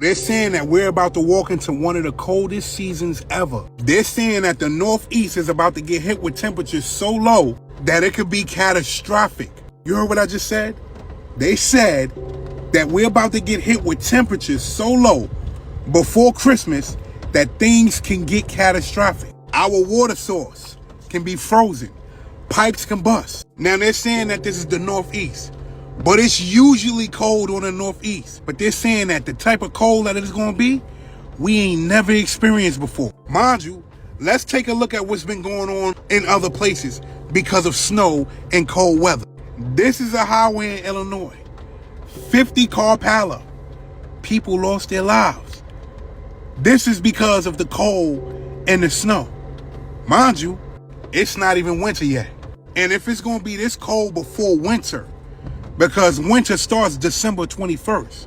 They're saying that we're about to walk into one of the coldest seasons ever. They're saying that the Northeast is about to get hit with temperatures so low that it could be catastrophic. You heard what I just said? They said that we're about to get hit with temperatures so low before Christmas that things can get catastrophic. Our water source can be frozen. Pipes can bust. Now they're saying that this is the Northeast, but it's usually cold on the Northeast. But they're saying that the type of cold that it's gonna be, we ain't never experienced before. Mind you, let's take a look at what's been going on in other places because of snow and cold weather. This is a highway in Illinois. 50-car pileup. People lost their lives. This is because of the cold and the snow. Mind you, it's not even winter yet. And if it's gonna be this cold before winter, because winter starts December 21st.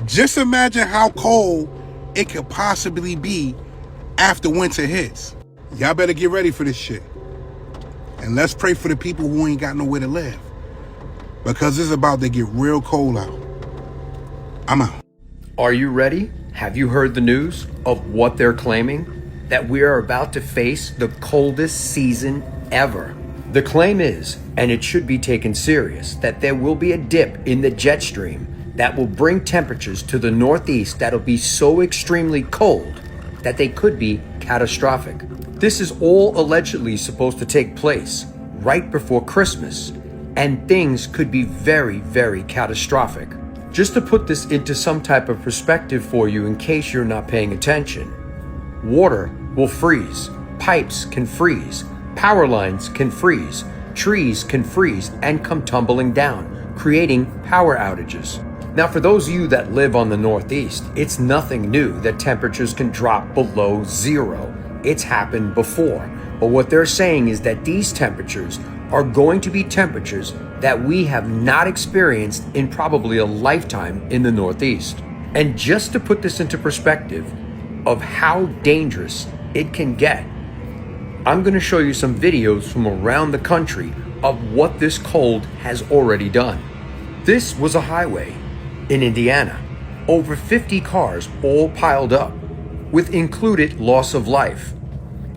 Just imagine how cold it could possibly be after winter hits. Y'all better get ready for this shit. And let's pray for the people who ain't got nowhere to live, because it's about to get real cold out. I'm out. Are you ready? Have you heard the news of what they're claiming? That we are about to face the coldest season ever. The claim is, and it should be taken serious, that there will be a dip in the jet stream that will bring temperatures to the Northeast that'll be so extremely cold that they could be catastrophic. This is all allegedly supposed to take place right before Christmas, and things could be very, very catastrophic. Just to put this into some type of perspective for you in case you're not paying attention, water will freeze, pipes can freeze, power lines can freeze, trees can freeze and come tumbling down, creating power outages. Now, for those of you that live on the Northeast, it's nothing new that temperatures can drop below zero. It's happened before. But what they're saying is that these temperatures are going to be temperatures that we have not experienced in probably a lifetime in the Northeast. And just to put this into perspective of how dangerous it can get, I'm going to show you some videos from around the country of what this cold has already done. This was a highway in Indiana. Over 50 cars all piled up, with included loss of life.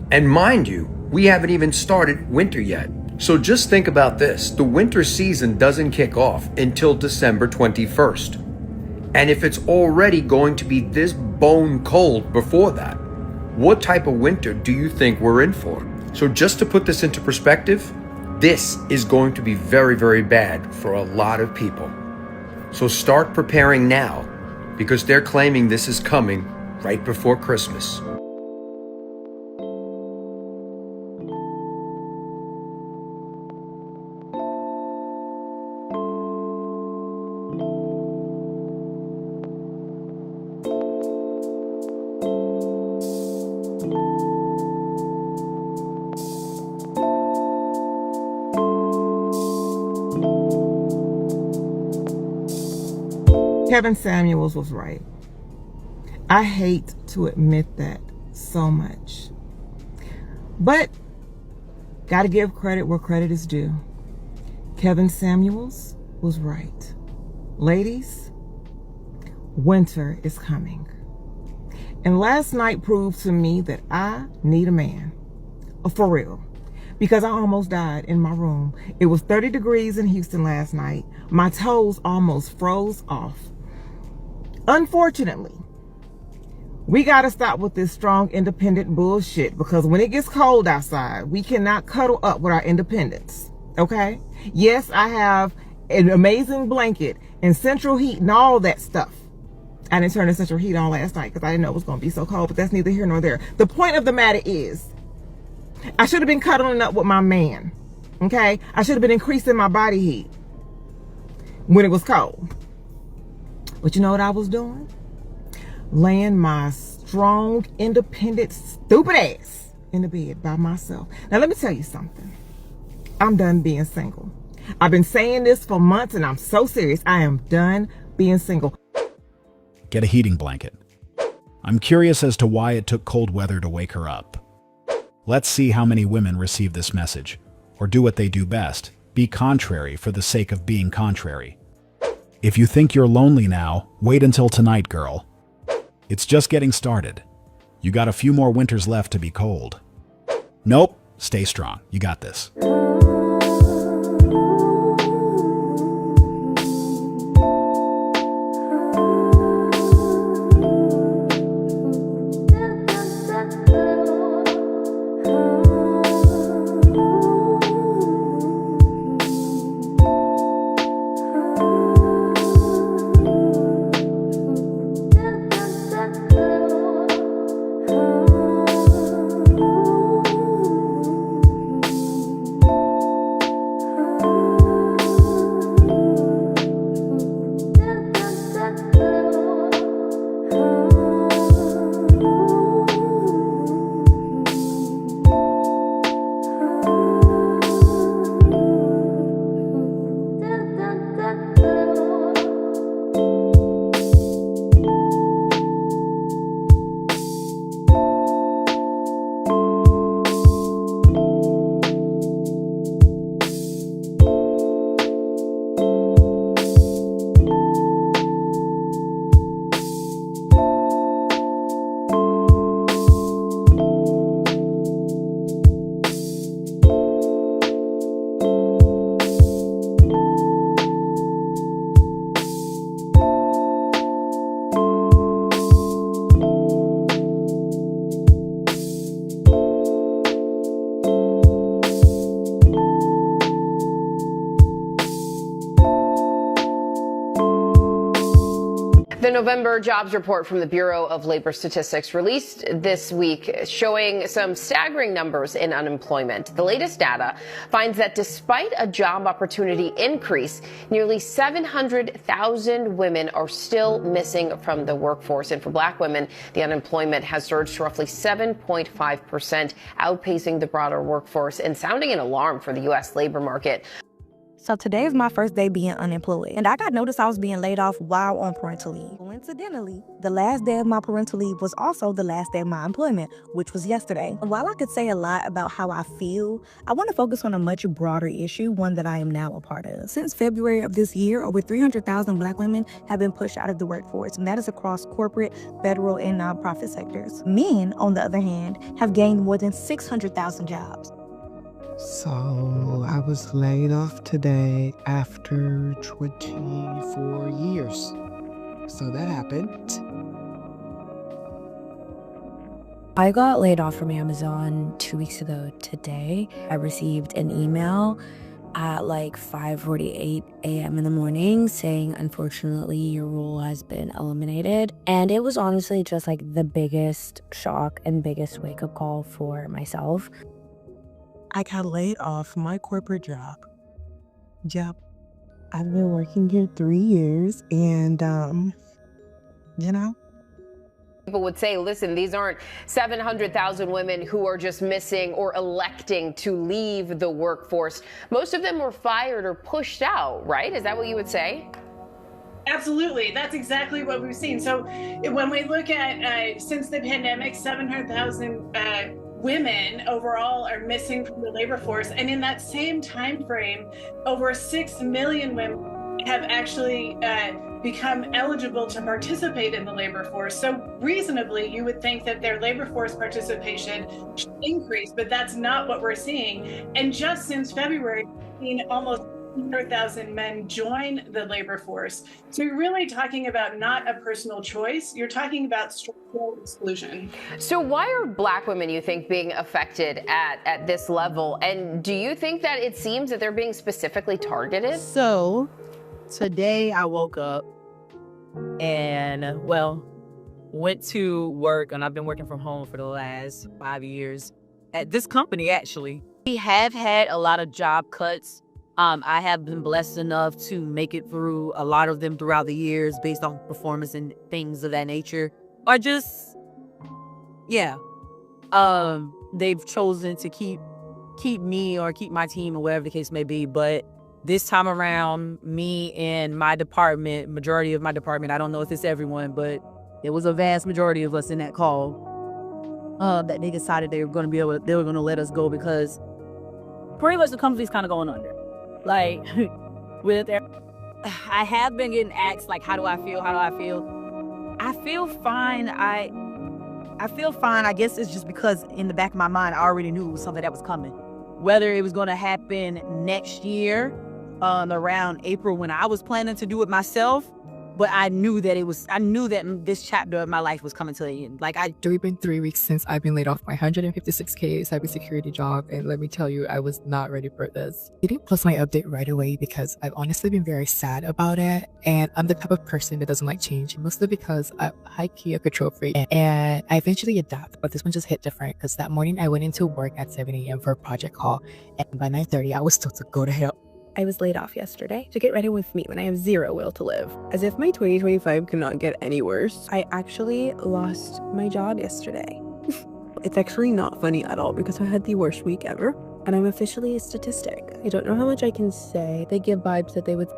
And mind you, we haven't even started winter yet. So just think about this. The winter season doesn't kick off until December 21st. And if it's already going to be this bone cold before that, what type of winter do you think we're in for? So just to put this into perspective, this is going to be very, very bad for a lot of people. So start preparing now, because they're claiming this is coming right before Christmas. Kevin Samuels was right. I hate to admit that so much. But gotta give credit where credit is due. Kevin Samuels was right. Ladies, winter is coming. And last night proved to me that I need a man. For real. Because I almost died in my room. It was 30 degrees in Houston last night. My toes almost froze off. Unfortunately, we got to stop with this strong independent bullshit, because when it gets cold outside, we cannot cuddle up with our independence. Okay? Yes, I have an amazing blanket and central heat and all that stuff. I didn't turn the central heat on last night because I didn't know it was going to be so cold, but that's neither here nor there. The point of the matter is, I should have been cuddling up with my man. Okay? I should have been increasing my body heat when it was cold. But you know what I was doing? Laying my strong, independent, stupid ass in the bed by myself. Now let me tell you something. I'm done being single. I've been saying this for months and I'm so serious. I am done being single. Get a heating blanket. I'm curious as to why it took cold weather to wake her up. Let's see how many women receive this message, or do what they do best, be contrary for the sake of being contrary. If you think you're lonely now, wait until tonight, girl. It's just getting started. You got a few more winters left to be cold. Nope, stay strong. You got this. The November jobs report from the Bureau of Labor Statistics released this week showing some staggering numbers in unemployment. The latest data finds that despite a job opportunity increase, nearly 700,000 women are still missing from the workforce. And for Black women, the unemployment has surged to roughly 7.5%, outpacing the broader workforce and sounding an alarm for the U.S. labor market. So today is my first day being unemployed, and I got notice I was being laid off while on parental leave. Coincidentally, the last day of my parental leave was also the last day of my employment, which was yesterday. While I could say a lot about how I feel, I want to focus on a much broader issue, one that I am now a part of. Since February of this year, over 300,000 Black women have been pushed out of the workforce, and that is across corporate, federal, and nonprofit sectors. Men, on the other hand, have gained more than 600,000 jobs. So I was laid off today after 24 years. So that happened. I got laid off from Amazon 2 weeks ago today. I received an email at like 5:48 a.m. in the morning saying, unfortunately, your role has been eliminated. And it was honestly just like the biggest shock and biggest wake-up call for myself. I got laid off my corporate job. Yep. I've been working here 3 years and, People would say, listen, these aren't 700,000 women who are just missing or electing to leave the workforce. Most of them were fired or pushed out, right? Is that what you would say? Absolutely. That's exactly what we've seen. So when we look at since the pandemic, 700,000 women overall are missing from the labor force. And in that same time frame, over 6 million women have actually become eligible to participate in the labor force. So reasonably, you would think that their labor force participation should increase, but that's not what we're seeing. And just since February, we've seen almost 100,000 men join the labor force. So you're really talking about not a personal choice, you're talking about structural exclusion. So why are Black women, you think, being affected at this level? And do you think that it seems that they're being specifically targeted? So today I woke up and, went to work, and I've been working from home for the last 5 years at this company, actually. We have had a lot of job cuts. I have been blessed enough to make it through a lot of them throughout the years based on performance and things of that nature. Or just, they've chosen to keep me or keep my team or whatever the case may be. But this time around, me and my department, majority of my department, I don't know if it's everyone, but it was a vast majority of us in that call, that they decided they were going to let us go because pretty much the company's kind of going under. Like, I have been getting asked, like, how do I feel? I feel fine. I feel fine. I guess it's just because in the back of my mind, I already knew it was something that was coming. Whether it was going to happen next year, around April when I was planning to do it myself, but I knew that this chapter of my life was coming to the end. It's been 3 weeks since I've been laid off my 156K cybersecurity job, and let me tell you, I was not ready for this. I didn't post my update right away because I've honestly been very sad about it, and I'm the type of person that doesn't like change, mostly because I'm high-key a control freak, and I eventually adapt, but this one just hit different because that morning I went into work at 7 a.m. for a project call, and by 9:30 I was still to go to hell. I was laid off yesterday to get ready with me when I have zero will to live. As if my 2025 cannot get any worse. I actually lost my job yesterday. It's actually not funny at all because I had the worst week ever. And I'm officially a statistic. I don't know how much I can say. They give vibes that they would...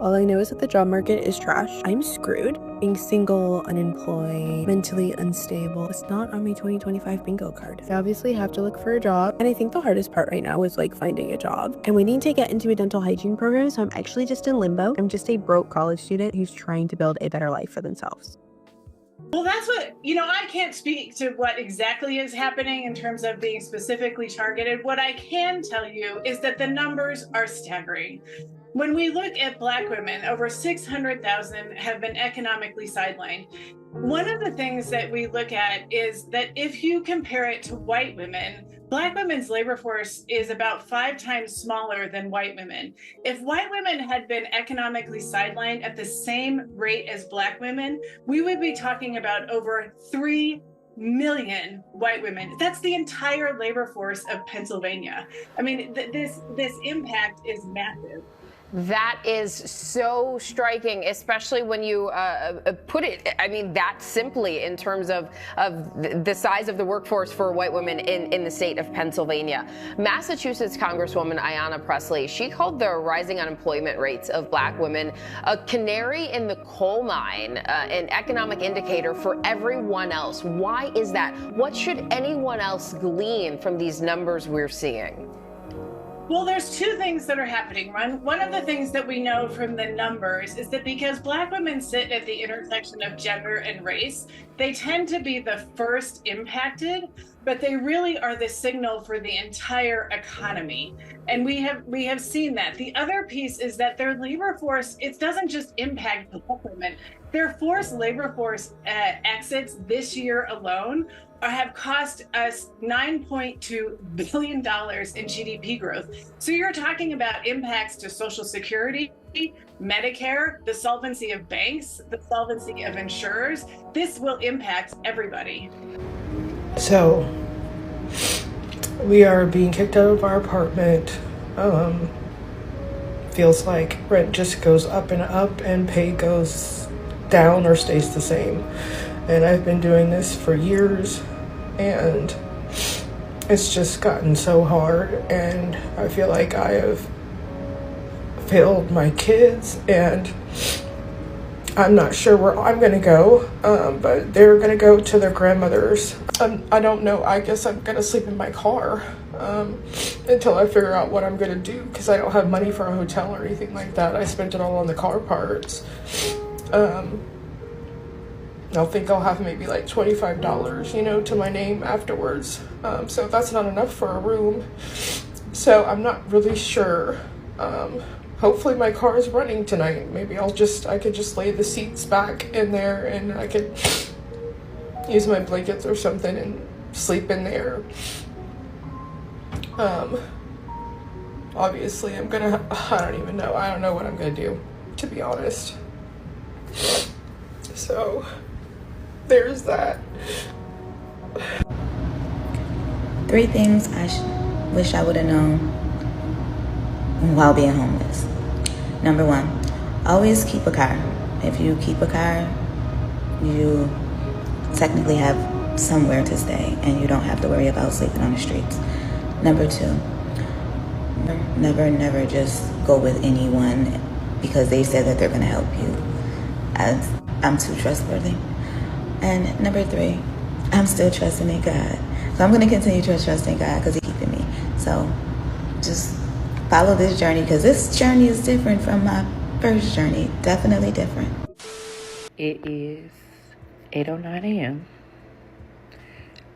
All I know is that the job market is trash. I'm screwed. Being single, unemployed, mentally unstable. It's not on my 2025 bingo card. I obviously have to look for a job. And I think the hardest part right now is finding a job. I'm waiting to get into a dental hygiene program, so I'm actually just in limbo. I'm just a broke college student who's trying to build a better life for themselves. Well, that's what, I can't speak to what exactly is happening in terms of being specifically targeted. What I can tell you is that the numbers are staggering. When we look at Black women, over 600,000 have been economically sidelined. One of the things that we look at is that if you compare it to white women, Black women's labor force is about 5 times smaller than white women. If white women had been economically sidelined at the same rate as Black women, we would be talking about over 3 million white women. That's the entire labor force of Pennsylvania. I mean, this impact is massive. That is so striking, especially when you put it, that simply in terms of the size of the workforce for white women in the state of Pennsylvania. Massachusetts Congresswoman Ayanna Pressley, she called the rising unemployment rates of Black women a canary in the coal mine, an economic indicator for everyone else. Why is that? What should anyone else glean from these numbers we're seeing? Well, there's 2 things that are happening. One of the things that we know from the numbers is that because Black women sit at the intersection of gender and race, they tend to be the first impacted, but they really are the signal for the entire economy. And we have seen that. The other piece is that their labor force, it doesn't just impact Black women. Their forced labor force exits this year alone have cost us $9.2 billion in GDP growth. So you're talking about impacts to Social Security, Medicare, the solvency of banks, the solvency of insurers. This will impact everybody. So we are being kicked out of our apartment. Feels like rent just goes up and pay goes down or stays the same. And I've been doing this for years, and it's just gotten so hard, and I feel like I have failed my kids, and I'm not sure where I'm gonna go, but they're gonna go to their grandmother's. I don't know, I guess I'm gonna sleep in my car until I figure out what I'm gonna do, because I don't have money for a hotel or anything like that. I spent it all on the car parts. I think I'll have maybe like $25, to my name afterwards. So that's not enough for a room. So I'm not really sure. Hopefully my car is running tonight. Maybe I could just lay the seats back in there and I could use my blankets or something and sleep in there. Obviously I don't even know. I don't know what I'm gonna do, to be honest. So there's that. 3 things I wish I would have known while being homeless. Number 1, always keep a car. If you keep a car, you technically have somewhere to stay and you don't have to worry about sleeping on the streets. Number 2, never just go with anyone because they said that they're going to help you. As I'm too trustworthy. And number 3, I'm still trusting in God. So I'm going to continue to trust in God because He's keeping me. So just follow this journey because this journey is different from my first journey. Definitely different. It is 8:09 a.m.,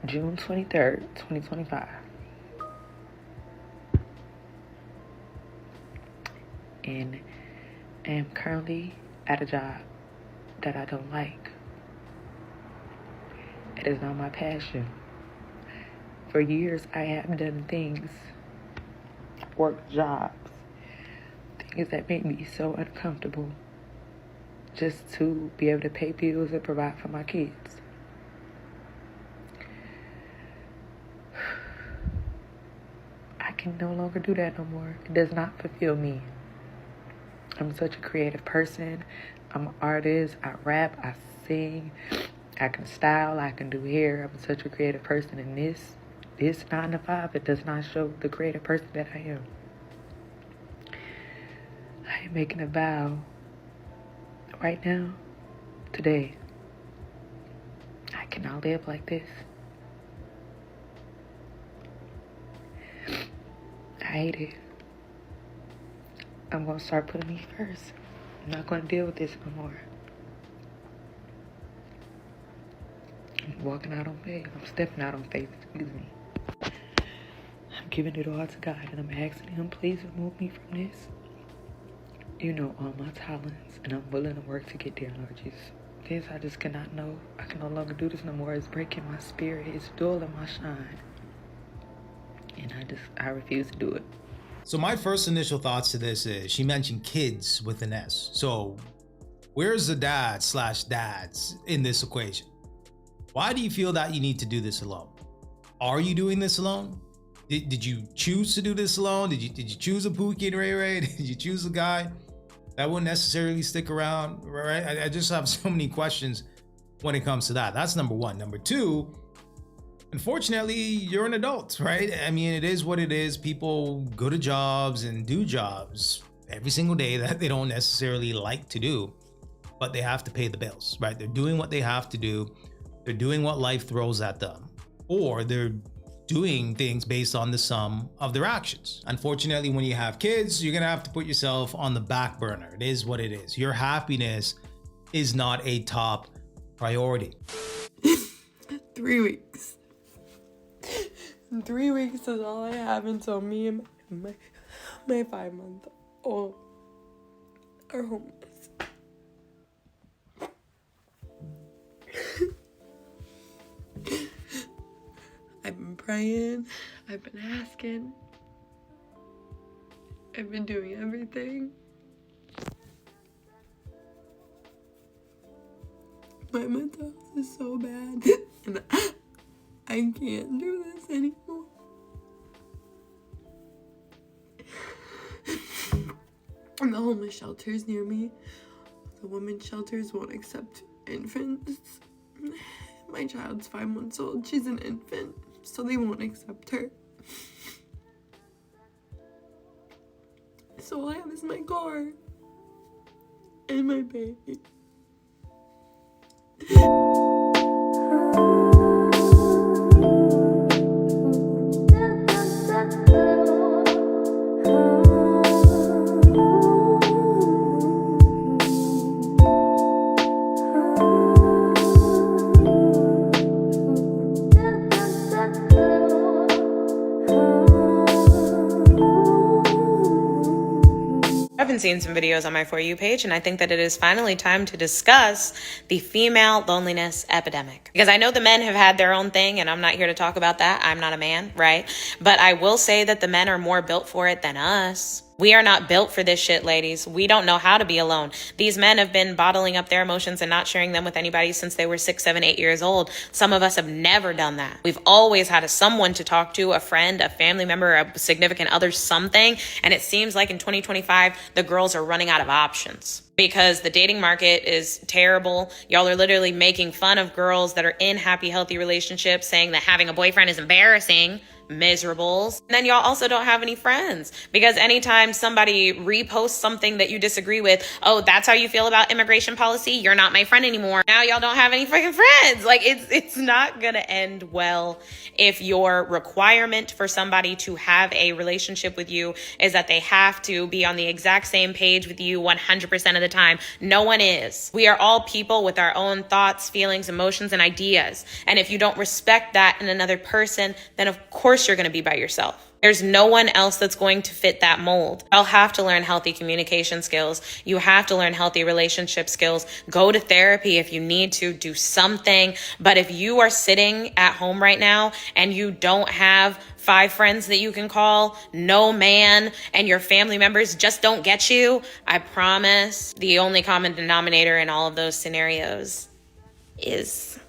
June 23rd, 2025. And I am currently at a job that I don't like. It is not my passion. For years, I have done things, worked jobs, things that make me so uncomfortable just to be able to pay bills and provide for my kids. I can no longer do that no more. It does not fulfill me. I'm such a creative person. I'm an artist. I rap, I sing, I can style, I can do hair. I'm such a creative person, and this 9 to 5, it does not show the creative person that I am. I am making a vow right now, today. I cannot live like this. I hate it. I'm going to start putting me first. I'm not going to deal with this no more. I'm walking out on faith. I'm stepping out on faith, excuse me. I'm giving it all to God, and I'm asking Him, please remove me from this. You know all my talents, and I'm willing to work to get there, Lord Jesus. This I just cannot know. I can no longer do this no more. It's breaking my spirit. It's dulling my shine. And I refuse to do it. So my first initial thoughts to this is, she mentioned kids with an S. So where's the dad/dads in this equation? Why do you feel that you need to do this alone? Are you doing this alone? Did you choose to do this alone? Did you choose a Pookie and Ray Ray? Did you choose a guy that wouldn't necessarily stick around, right? I just have so many questions when it comes to that. That's number one. Number two, unfortunately, you're an adult, right? I mean, it is what it is. People go to jobs and do jobs every single day that they don't necessarily like to do, but they have to pay the bills, right? They're doing what they have to do. They're doing what life throws at them, or they're doing things based on the sum of their actions. Unfortunately, when you have kids, you're gonna have to put yourself on the back burner. It is what it is. Your happiness is not a top priority. 3 weeks. 3 weeks is all I have until me and my 5-month-old are homeless. I've been praying, I've been asking, I've been doing everything. My mental health is so bad, and I can't do this anymore. And the homeless shelters near me, the women's shelters won't accept infants. My child's 5 months old, she's an infant, so they won't accept her. So all I have is my car and my baby. I've been seeing some videos on my For You page, and I think that it is finally time to discuss the female loneliness epidemic. Because I know the men have had their own thing, and I'm not here to talk about that. I'm not a man, right? But I will say that the men are more built for it than us. We are not built for this shit, ladies. We don't know how to be alone. These men have been bottling up their emotions and not sharing them with anybody since they were 6, 7, 8 years old. Some of us have never done that. We've always had someone to talk to, a friend, a family member, a significant other, something. And it seems like in 2025, the girls are running out of options because the dating market is terrible. Y'all are literally making fun of girls that are in happy, healthy relationships, saying that having a boyfriend is embarrassing. miserables. And then y'all also don't have any friends, because anytime somebody reposts something that you disagree with, oh, that's how you feel about immigration policy? You're not my friend anymore. Now y'all don't have any freaking friends. Like, it's not gonna end well if your requirement for somebody to have a relationship with you is that they have to be on the exact same page with you 100% of the time. No one is. We are all people with our own thoughts, feelings, emotions, and ideas. And if you don't respect that in another person, then of course you're going to be by yourself. There's no one else that's going to fit that mold. I'll have to learn healthy communication skills. You have to learn healthy relationship skills. Go to therapy if you need to, do something. But if you are sitting at home right now and you don't have 5 friends that you can call, no man, and your family members just don't get you, I promise the only common denominator in all of those scenarios is